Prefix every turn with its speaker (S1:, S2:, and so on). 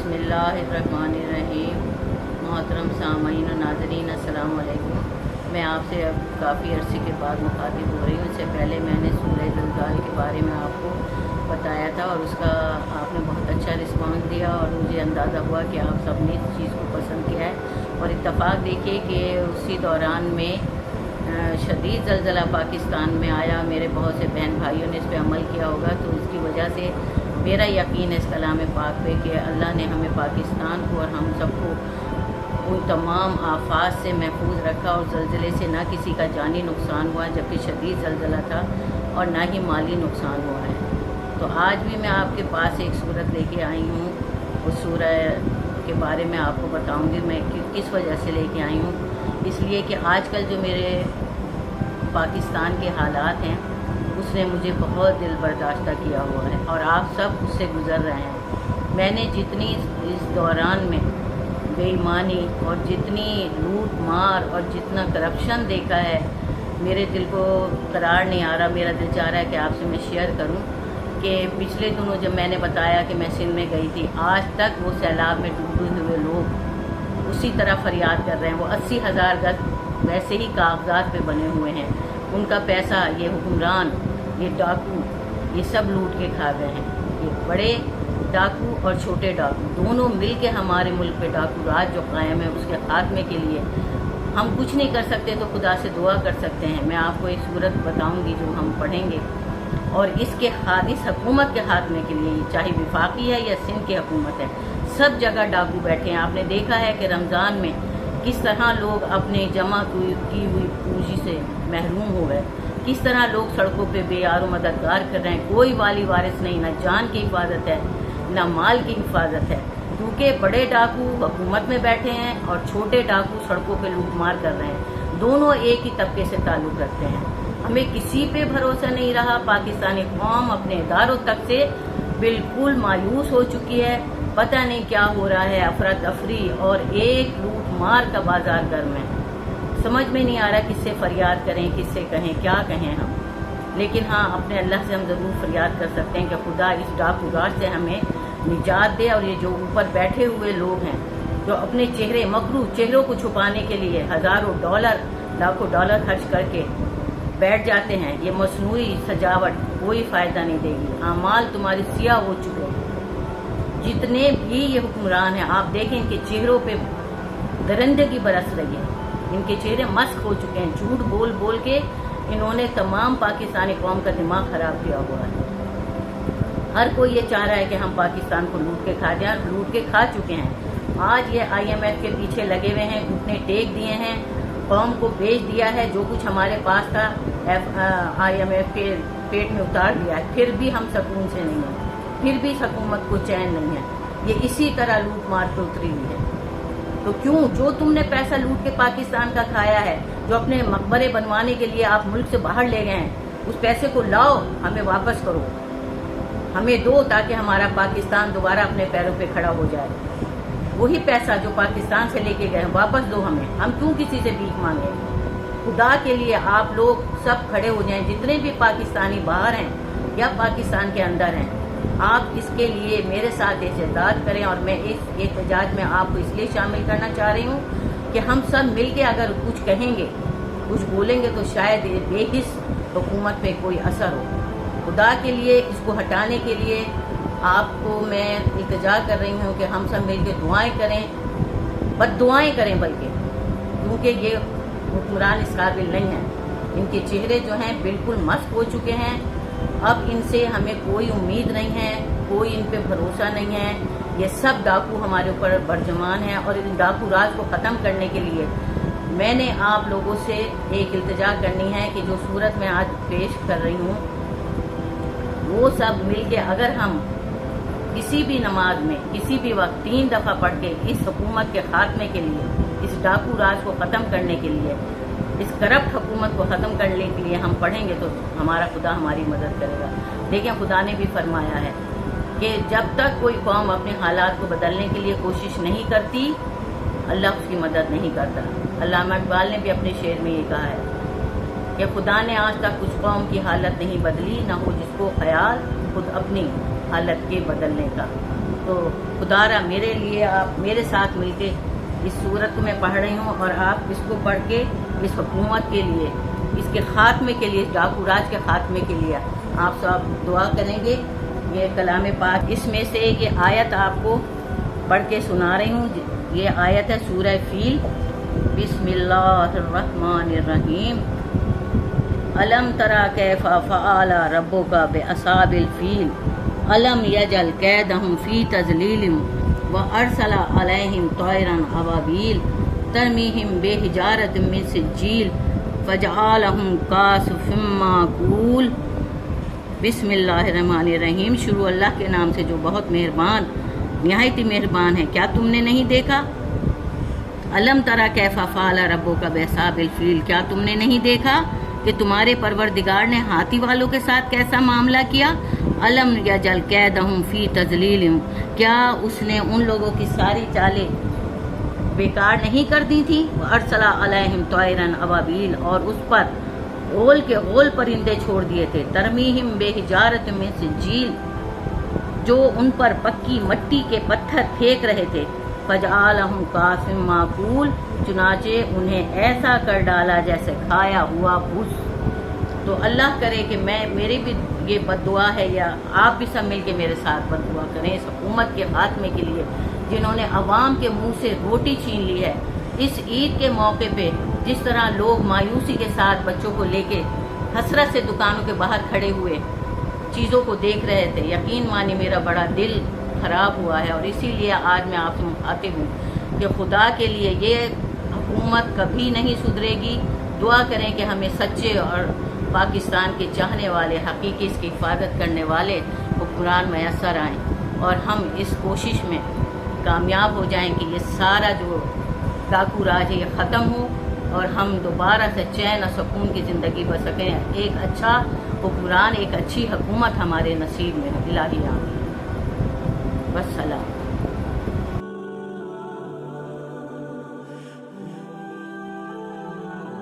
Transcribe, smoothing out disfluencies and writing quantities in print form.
S1: बिस्मिल्लाहिर्रहमानिर्रहीम। मोहतरम सामईन और नाज़रीन, अस्सलाम वालेकुम। मैं आपसे अब काफ़ी अरसे के बाद मुखातिब हो रही हूँ। इससे पहले मैंने सूरह ज़लज़ाल के बारे में आपको बताया था और उसका आपने बहुत अच्छा रिस्पांस दिया और मुझे अंदाज़ा हुआ कि आप सब ने इस चीज़ को पसंद किया है। और इत्तफ़ाक़ देखिए कि उसी दौरान में शदीद ज़लज़ला पाकिस्तान में आया। मेरे बहुत से बहन भाइयों ने इस पर अमल किया होगा, तो उसकी वजह से मेरा यकीन है इस कलाम पाक पे कि अल्लाह ने हमें पाकिस्तान को और हम सबको उन तमाम आफात से महफूज रखा और ज़लज़ले से ना किसी का जानी नुकसान हुआ, जबकि शदीद ज़लज़ला था, और ना ही माली नुकसान हुआ है। तो आज भी मैं आपके पास एक सूरत लेके आई हूँ। उस सूरत के बारे में आपको बताऊँगी मैं किस वजह से लेके आई हूँ। इसलिए कि आजकल जो मेरे पाकिस्तान के हालात हैं उसने मुझे बहुत दिल बर्दाश्त किया हुआ है और आप सब उससे गुज़र रहे हैं। मैंने जितनी इस दौरान में बेईमानी और जितनी लूट मार और जितना करप्शन देखा है, मेरे दिल को करार नहीं आ रहा। मेरा दिल चाह रहा है कि आपसे मैं शेयर करूं कि पिछले दिनों जब मैंने बताया कि मैं सिंध में गई थी, आज तक वो सैलाब में डूबे हुए लोग उसी तरह फरियाद कर रहे हैं। वो 80,000 गज वैसे ही कागजात पे बने हुए हैं। उनका पैसा ये हुक्मरान, ये डाकू, ये सब लूट के खा गए हैं। ये बड़े डाकू और छोटे डाकू दोनों मिल के हमारे मुल्क पे डाकू राज जो कायम है उसके खात्मे के लिए हम कुछ नहीं कर सकते तो खुदा से दुआ कर सकते हैं। मैं आपको एक सूरत बताऊंगी जो हम पढ़ेंगे, और इस हुकूमत के खात्मे के लिए, चाहे विफाकी है या सिंध की हुकूमत है, सब जगह डाकू बैठे हैं। आपने देखा है कि रमज़ान में किस तरह लोग अपने जमा की हुई पूंजी से महरूम हो गए, किस तरह लोग सड़कों पे बेयारो मददगार कर रहे हैं। कोई वाली वारिस नहीं, ना जान की हिफाजत है ना माल की हिफाजत है, क्योंकि बड़े डाकू हुकूमत में बैठे हैं और छोटे डाकू सड़कों पे लूटमार कर रहे हैं। दोनों एक ही तबके से ताल्लुक़ रखते हैं। हमें किसी पे भरोसा नहीं रहा। पाकिस्तानी कौम अपने इदारों तक से बिल्कुल मायूस हो चुकी है। पता नहीं क्या हो रहा है, अफरा तफरी और एक लूट मार का बाजार गर्म है। समझ में नहीं आ रहा किससे फरियाद करें, किससे कहें, क्या कहें हम। लेकिन हाँ, अपने अल्लाह से हम ज़रूर फरियाद कर सकते हैं कि खुदा इस डाकू राज से हमें निजात दे। और ये जो ऊपर बैठे हुए लोग हैं जो अपने मकरूह चेहरों को छुपाने के लिए हज़ारों डॉलर, लाखों डॉलर खर्च करके बैठ जाते हैं, ये मसनूई सजावट कोई फ़ायदा नहीं देगी। आमाल तुम्हारे सियाह हो चुके हैं। जितने भी ये हुक्मरान हैं, आप देखें इनके चेहरों पे दरिंदगी बरस रही है। इनके चेहरे मस्क हो चुके हैं। झूठ बोल बोल के इन्होंने तमाम पाकिस्तानी कौम का दिमाग ख़राब किया हुआ है। हर कोई ये चाह रहा है कि हम पाकिस्तान को लूट के खा जाएं, लूट के खा चुके हैं। आज ये IMF के पीछे लगे हुए हैं, घुटने टेक दिए हैं, कौम को बेच दिया है। जो कुछ हमारे पास था IMF के पेट में उतार दिया है। फिर भी हम सुकून से नहीं हैं, फिर भी हुकूमत को चैन नहीं है। ये इसी तरह लूट मार पे उतरी हुई है। तो क्यों, जो तुमने पैसा लूट के पाकिस्तान का खाया है, जो अपने मकबरे बनवाने के लिए आप मुल्क से बाहर ले गए हैं, उस पैसे को लाओ, हमें वापस करो, हमें दो, ताकि हमारा पाकिस्तान दोबारा अपने पैरों पे खड़ा हो जाए। वही पैसा जो पाकिस्तान से लेके गए वापस दो हमें। हम क्यों किसी से भीख मांगे? खुदा के लिए आप लोग सब खड़े हो जाएं, जितने भी पाकिस्तानी बाहर हैं या पाकिस्तान के अंदर हैं। आप इसके लिए मेरे साथ एहतजाज करें, और मैं इस एहतजाज में आपको इसलिए शामिल करना चाह रही हूँ कि हम सब मिलके अगर कुछ कहेंगे, कुछ बोलेंगे, तो शायद बेहिस हुकूमत पे कोई असर हो। खुदा के लिए इसको हटाने के लिए आपको मैं इल्तिजा कर रही हूँ कि हम सब मिलके दुआएं करें, बद्दुआएं करें बल्कि, क्योंकि ये हुक्मरान इस काबिल नहीं है। इनके चेहरे जो हैं बिल्कुल मस्त हो चुके हैं। अब इनसे हमें कोई उम्मीद नहीं है, कोई इन पे भरोसा नहीं है। ये सब डाकू हमारे ऊपर बरजमान हैं, और इन डाकू राज को ख़त्म करने के लिए मैंने आप लोगों से एक इल्तिजा करनी है कि जो सूरत मैं आज पेश कर रही हूँ, वो सब मिल के अगर हम किसी भी नमाज में किसी भी वक्त 3 दफ़ा पढ़ के इस हुकूमत के खात्मे के लिए, इस डाकू राज को ख़त्म करने के लिए, इस करप्ट हुकूमत को ख़त्म करने के लिए हम पढ़ेंगे, तो हमारा खुदा हमारी मदद करेगा। देखिए, खुदा ने भी फरमाया है कि जब तक कोई कौम अपने हालात को बदलने के लिए कोशिश नहीं करती, अल्लाह उसकी मदद नहीं करता। अल्लामा इकबाल ने भी अपने शेर में ये कहा है कि खुदा ने आज तक कुछ कौम की हालत नहीं बदली, ना हो जिसको ख्याल खुद अपनी हालत के बदलने का। تو خدارا میرے لیے آپ میرے ساتھ مل کے اس سورت کو میں پڑھ رہی ہوں، اور آپ اس کو پڑھ کے اس حکومت کے لیے، اس کے خاتمے کے لیے، ڈاکو راج کے خاتمے کے لیے آپ سب دعا کریں گے۔ یہ کلام پاک، اس میں سے یہ آیت آپ کو پڑھ کے سنا رہی ہوں۔ یہ آیت ہے سورہ فیل۔ بسم اللہ الرحمن الرحیم۔ الم تری کیف فعل ربک باصحاب الفیل الم یجعل کیدہم فی تضلیل وارسل علیہم طیرا ابابیل ترمیہم بحجارۃ من سجیل فجعلہم کعصف مأکول۔ بسم اللہ الرحمن الرحیم۔ شروع اللہ کے نام سے جو بہت مہربان نہایت مہربان ہے۔ کیا تم نے نہیں دیکھا؟ الم تری کیف فعل ربک باصحاب الفیل، کیا تم نے نہیں دیکھا کہ تمہارے پروردگار نے ہاتھی والوں کے ساتھ کیسا معاملہ کیا؟ الم یجعل کیدہم فی تضلیل، کیا اس نے ان لوگوں کی ساری چالیں بیکار نہیں کر دی تھی؟ وارسل علیہم طیرا ابابیل، اور اس پر غول کے غول پرندے چھوڑ دیے تھے۔ ترمیہم بحجارۃ من سجیل، جو ان پر پکی مٹی کے پتھر پھینک رہے تھے۔ فجعلہم کعصف مأکول، چنانچہ انہیں ایسا کر ڈالا جیسے کھایا ہوا بھوس۔ تو اللہ کرے کہ میری بھی یہ بد دعا ہے، یا آپ بھی سب مل کے میرے ساتھ بد دعا کریں اس حکومت کے خاتمے کے لیے، جنہوں نے عوام کے منہ سے روٹی چھین لی ہے۔ اس عید کے موقع پہ جس طرح لوگ مایوسی کے ساتھ بچوں کو لے کے حسرت سے دکانوں کے باہر کھڑے ہوئے چیزوں کو دیکھ رہے تھے، یقین مانی میرا بڑا دل خراب ہوا ہے، اور اسی لیے آج میں آپ سے مخاطب ہوں کہ خدا کے لیے یہ حکومت کبھی نہیں سدھرے گی۔ دعا کریں کہ ہمیں سچے اور پاکستان کے چاہنے والے، حقیقی اس کی حفاظت کرنے والے حکمران میسر آئیں، اور ہم اس کوشش میں کامیاب ہو جائیں کہ یہ سارا جو ڈاکو راج ہے یہ ختم ہو، اور ہم دوبارہ سے چین اور سکون کی زندگی بسر سکیں۔ ایک اچھا حکمران، ایک اچھی حکومت ہمارے نصیب میں ہو۔ الہی آمین۔ والسلام۔